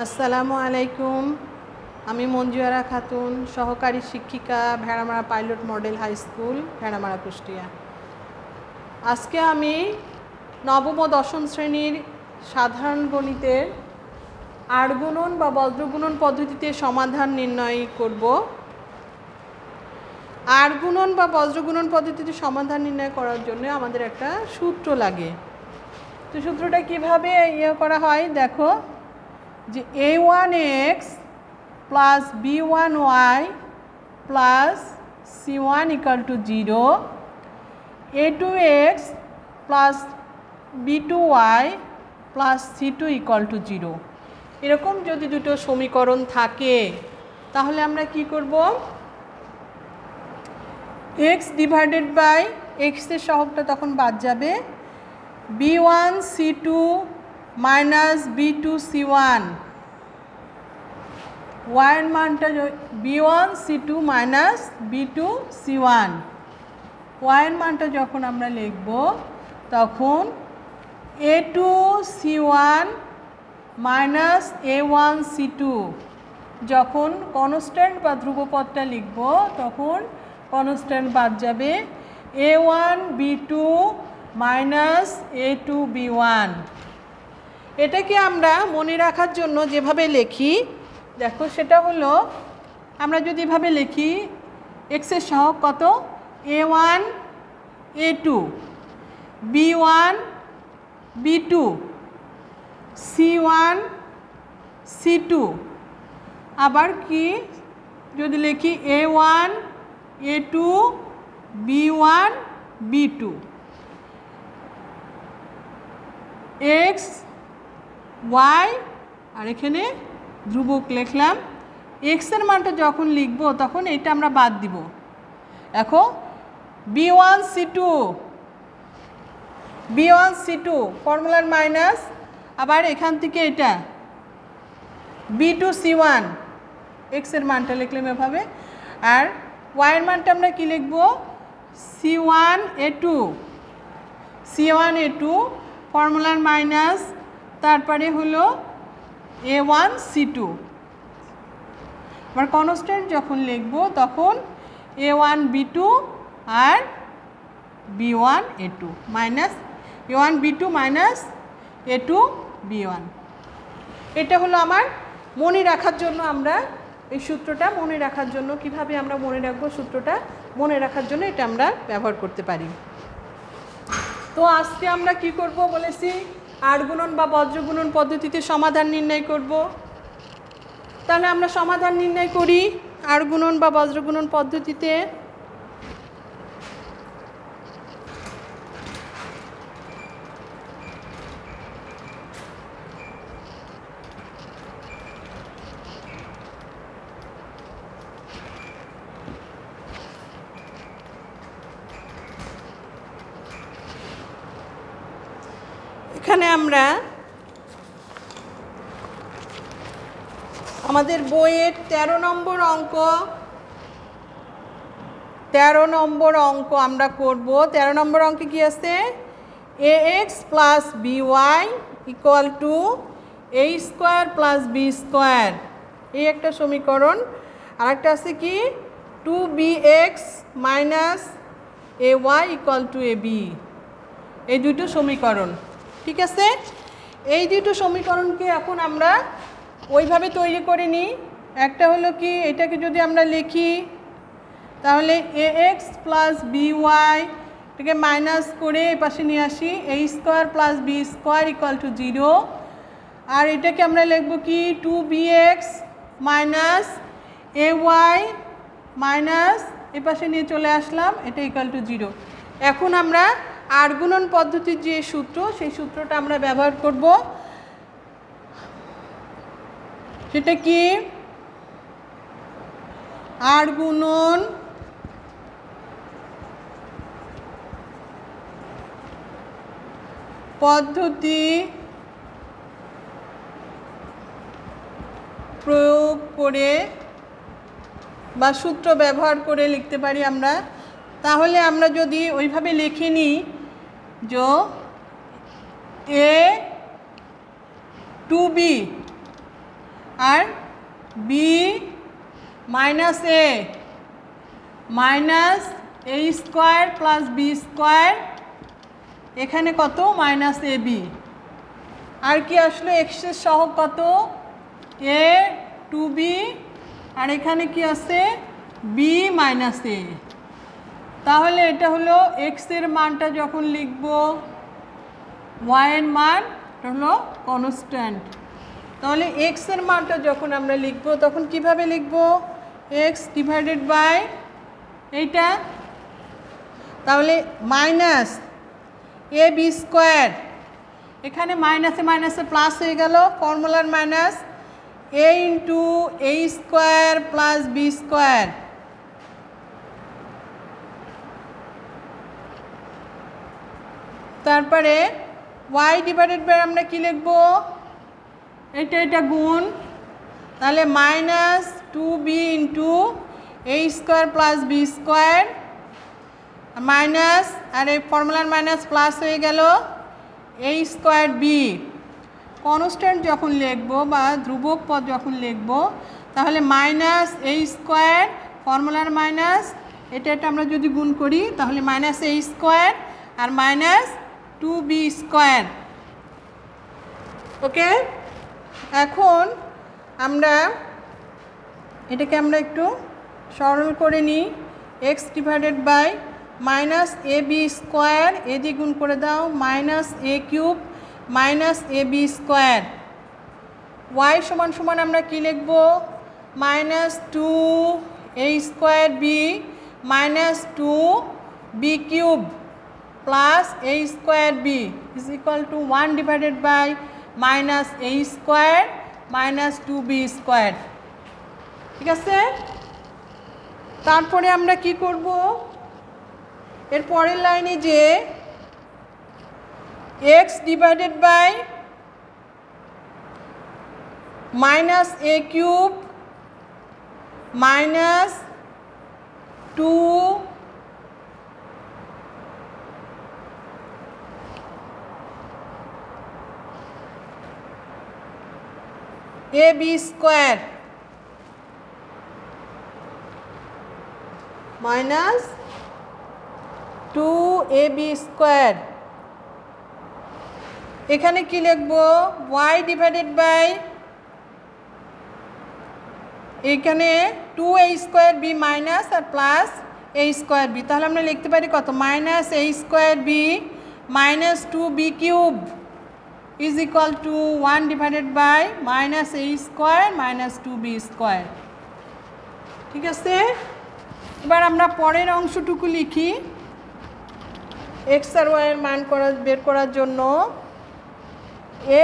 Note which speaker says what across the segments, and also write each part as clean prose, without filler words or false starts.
Speaker 1: আসসালামু আলাইকুম। আমি মঞ্জুয়ারা খাতুন, সহকারী শিক্ষিকা, Bheramara pilot model high school, Bheramara, Kushtia. আজকে আমি নবম ও দশম শ্রেণীর সাধারণ গণিতের আড় গুণন বা বজ্র গুণন পদ্ধতিতে সমাধান নির্ণয় করব। আড় গুণন বা বজ্র গুণন পদ্ধতিতে সমাধান নির্ণয় করার জন্য আমাদের একটা সূত্র লাগে। তো সূত্রটা কিভাবে করা হয় দেখো, যে a1x plus b1y plus c1 equal to 0, a2x plus b2y plus c2 equal to 0, এরকম যদি দুটো সমীকরণ থাকে তাহলে আমরা কি করব, x ডিভাইডেড বাই x এর সহগটা তখন বাদ যাবে, b1 c2 minus b2 c1, y এর মানটা b1 c2 minus b2 c1, y এর মানটা যখন আমরা লিখব তখন a2 c1 minus a1 c2, যখন কনস্ট্যান্ট বা ধ্রুবপদটা লিখব তখন কনস্ট্যান্ট বাদ যাবে, a1 b2 minus a2 b1। এটাকে আমরা মনে রাখার জন্য যেভাবে লিখি দেখো, সেটা হলো আমরা যদি এভাবে লিখি, x এর সহগ কত, a1 a2 b1 b2 c1 c2, আবার কি যদি লিখি a1 a2 b1 b2, x y আর এখানে ধ্রুবক লিখলাম। x এর মানটা যখন লিখব তখন এটা আমরা বাদ দিব। দেখো b1 c2 ফর্মুলার মাইনাস, আবার এখান থেকে এটা b2 c1, x এর মানটা লিখলাম এভাবে, আর y এর মানটা আমরা কি লিখব, c1 a2 ফর্মুলার মাইনাস, তারপরে হলো a1 c2, আবার কনস্ট্যান্ট যখন লিখব তখন a1 b2 আর b1 a2 minus a1 b2 minus a2 b1। এটা হলো আমার মনে রাখার জন্য, আমরা এই সূত্রটা মনে রাখার জন্য কিভাবে আমরা মনে রাখবো, সূত্রটা মনে রাখার জন্য এটা আমরা ব্যবহার করতে পারি। তো আজকে আমরা কি করব বলেছি, আড় গুণন বা বজ্র গুণন পদ্ধতিতে সমাধান নির্ণয় করব। তাহলে আমরা সমাধান নির্ণয় করি আড় গুণন বা বজ্র গুণন পদ্ধতিতে। এখানে আমরা আমাদের বইয়ের 13 নম্বর অঙ্ক আমরা করব। 13 নম্বর অঙ্কে কি আছে, ax plus by equal to a square plus b square, এই একটা সমীকরণ। আর একটা আছে কি 2bx minus ay equal to ab, এই দুটো সমীকরণ। ঠিক আছে, এই দুটো সমীকরণকে এখন আমরা ওইভাবে তৈরি করে নিই। একটা হলো কি, এটাকে যদি আমরা লিখি তাহলে ax প্লাস by, এটাকে মাইনাস করে এই পাশে নিয়ে আসি, a square plus b square equal two 0, আর এটাকে আমরা লিখব কি 2bx মাইনাস ay মাইনাস এই পাশে নিয়ে চলে আসলাম, এটা ইকুয়াল টু 0। এখন আমরা আড় গুণন পদ্ধতির যে সূত্র, সেই সূত্রটা আমরা ব্যবহার করব। সেটা কি, আড় গুণন পদ্ধতি প্রয়োগ করে বা সূত্র ব্যবহার করে লিখতে পারি আমরা। তাহলে আমরা যদি ওইভাবে লিখে নিই, যে a 2b আর B minus A minus A square plus B square, এখানে কত মাইনাস এ বি। আর কি আসলো এক্সের সহগ কত এ টু বি, আর এখানে কি আছে বি মাইনাস এ। তাহলে এটা হলো এক্সের মানটা যখন লিখব, ওয়াইয়ের মান হলো কনস্ট্যান্ট। তাহলে এক্সের মানটা যখন আমরা লিখব তখন কিভাবে লিখব, এক্স ডিভাইডেড বাই এইটা, তাহলে মাইনাস এ বি স্কোয়ার, এখানে মাইনাসে মাইনাসে প্লাস হয়ে গেল, ফর্মুলার minus a into a square plus B square, তারপরে ওয়াই ডিভাইডেড বাই আমরা কি লিখব, এটা গুণ, তাহলে minus two b into a square plus B square minus, আর এই ফর্মুলার মাইনাস প্লাস হয়ে গেল এ স্কোয়ার বি। কনস্ট্যান্ট যখন লিখব বা ধ্রুবক পদ যখন লিখব তাহলে মাইনাস এ স্কোয়ার ফর্মুলার মাইনাস, এটা আমরা যদি গুণ করি তাহলে মাইনাস এ স্কোয়ার আর minus two B square. Okay, এখন আমরা এটাকে আমরা একটু সরল করে নিই, x divided by minus a B square, a দিয়ে গুণ করে দাও, minus A cube minus a B square. Y সমান সমান আমরা কী লিখব, minus two A square B minus two B cube plus A square B is equal to one divided by minus A square minus two B square. ঠিক আছে, তারপরে আমরা কি করব, এর পরের লাইনে যে X divided by minus A cube minus two A B square minus two A B square, এখানে কি লিখব, ওয়াই ডিভাইডেড বাই এখানে টু এ স্কোয়ার বি মাইনাস আর প্লাস এ স্কোয়ার বি, তাহলে আমরা লিখতে পারি কত, minus A square B minus two B cube is equal to one divided by minus A square minus two B square. ঠিক আছে, এবার আমরা পরের অংশটুকু লিখি, এক্স আর ওয়াইয়ের মান বের করার জন্য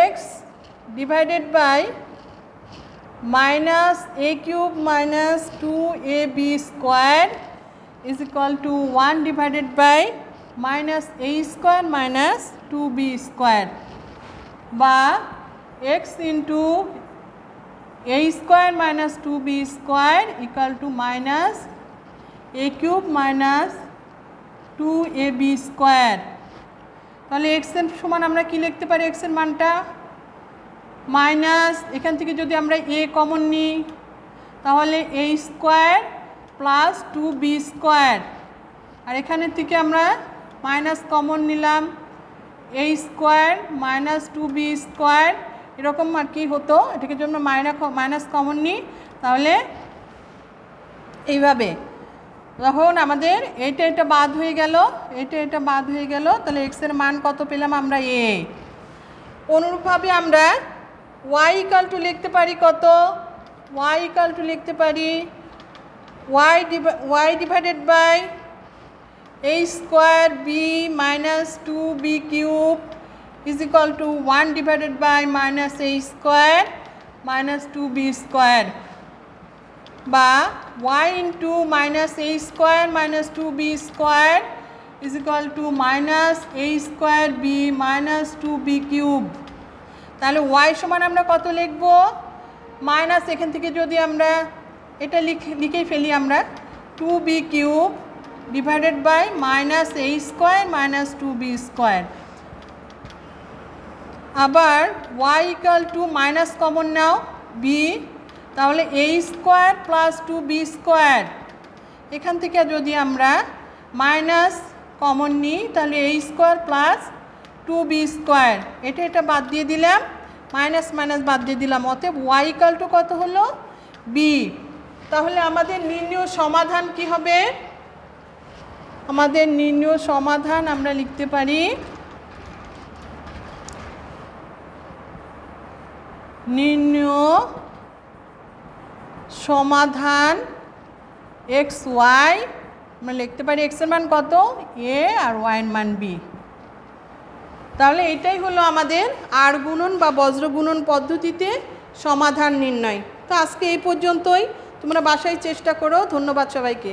Speaker 1: x divided by minus A cube minus two A B square is equal to one divided by minus A square minus two B square, বা x into a square minus two B square equal to minus A cube minus two A B square. তাহলে এক্সের সমান আমরা কি লিখতে পারি, এক্সের মানটা মাইনাস, এখান থেকে যদি আমরা এ কমন নিই তাহলে a square plus two B square, আর এখানের থেকে আমরা মাইনাস কমন নিলাম a square minus two B square, এরকম আর কি হতো, এটাকে যদি আমরা মাইনাস কমন নিই তাহলে এইভাবে, তখন আমাদের এটা বাদ হয়ে গেল, এটা বাদ হয়ে গেল, তাহলে এক্সের মান কত পেলাম আমরা এ। অনুরূপভাবে আমরা ওয়াই ইকাল টু লিখতে পারি কত, ওয়াই ইকাল টু লিখতে পারি y divided by a square B minus two B cube is equal to one divided by minus A square minus two B square, বা y into minus A square minus two B square is equal to minus A square B minus two B cube. তাহলে y সমান আমরা কত লিখব, minus, এখান থেকে যদি আমরা এটা লিখেই ফেলি আমরা two B cube divided by minus A square minus two B square, আবার y equal to minus common নাও, বি, তাহলে এ স্কোয়ার প্লাস 2বি স্কোয়ার, এখান থেকে যদি আমরা মাইনাস কমন নিই তাহলে এ স্কোয়ার প্লাস 2বি স্কোয়ার, এটা বাদ দিয়ে দিলাম, মাইনাস মাইনাস বাদ দিয়ে দিলাম, অতএব ওয়াই ইকাল টু কত হলো বি। তাহলে আমাদের নির্ণয় সমাধান কি হবে? আমাদের নির্ণয় সমাধান আমরা লিখতে পারি নির্ণয় সমাধান এক্স ওয়াই, আমরা লিখতে পারি এক্স এর মান কত এ আর ওয়াই এর মান বি। তাহলে এটাই হলো আমাদের আর গুণন বা বজ্র গুণন পদ্ধতিতে সমাধান নির্ণয়। তো আজকে এই পর্যন্তই, তোমরা বাসায় চেষ্টা করো। ধন্যবাদ সবাইকে।